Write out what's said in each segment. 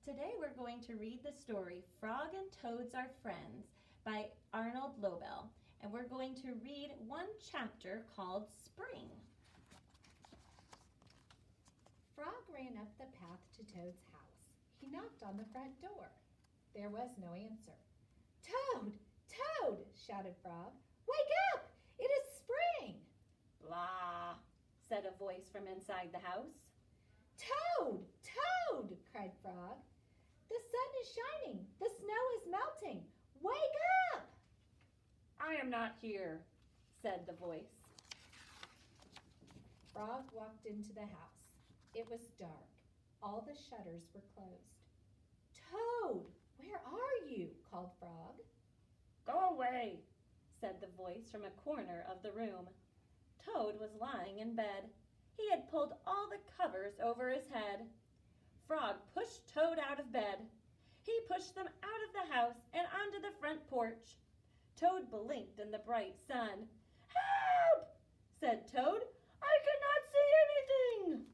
Today we're going to read the story Frog and Toads Are Friends by Arnold Lobel, and we're going to read one chapter called Spring. Frog ran up the path to Toad's house. He knocked on the front door. There was no answer. "Toad! Toad!" shouted Frog. "Wake up! It is spring!" Blah, said a voice from inside the house. "Toad! Toad!" cried Frog. "The sun is shining. The snow is melting. Wake up!" I am not here, said the voice. Frog walked into the house. It was dark. All the shutters were closed. "Toad, where are you?" called Frog. Go away, said the voice from a corner of the room. Toad was lying in bed. He had pulled all the covers over his head. Frog pushed Toad out of bed. He pushed them out of the house and onto the front porch. Toad blinked in the bright sun. Help, said Toad. I cannot see anything.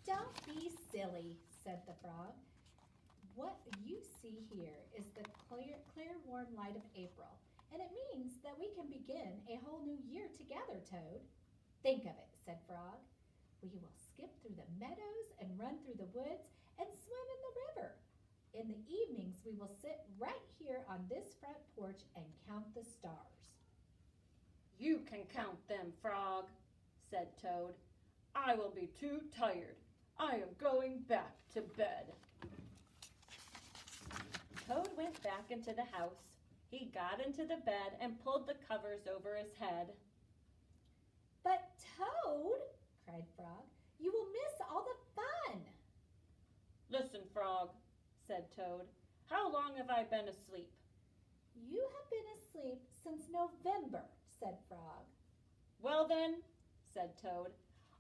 "Don't be silly," said the frog. "What you see here is the clear, warm light of April, and it means that we can begin a whole new year together, Toad." "Think of it," said Frog. "We will skip through the meadows and run through the woods and swim in the river. In the evenings, we will sit right here on this front porch and count the stars." You can count them, Frog, said Toad. I will be too tired. I am going back to bed. Toad went back into the house. He got into the bed and pulled the covers over his head. "But Toad," cried Frog, "you will miss all the fun." Listen, Frog, said Toad. How long have I been asleep? "You have been asleep since November," said Frog. Well then, said Toad,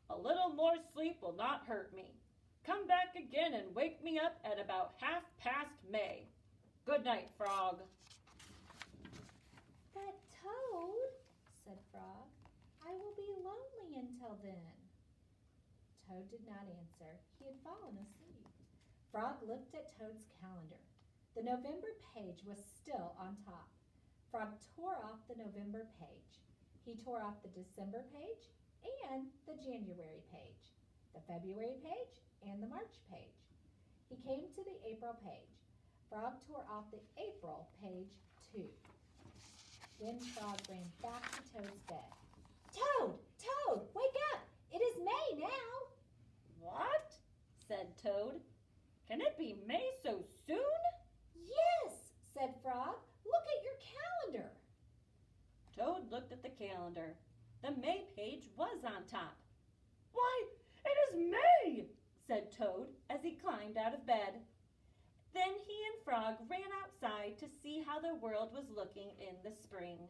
a little more sleep will not hurt me. Come back again and wake me up at about 1/2 May. Good night, Frog. "But Toad," said Frog, "I will be lonely until then." Toad did not answer. He had fallen asleep. Frog looked at Toad's calendar. The November page was still on top. Frog tore off the November page. He tore off the December page and the January page, the February page and the March page. He came to the April page. Frog tore off the April page too. Then Frog ran back to Toad's bed. "Toad! Toad! Wake up! It is May now!" What? Said Toad. Can it be May so soon? "Yes," said Frog. "Look at your calendar." Toad looked at the calendar. The May page was on top. Why, it is May, said Toad as he climbed out of bed. Then he and Frog ran outside to see how the world was looking in the spring.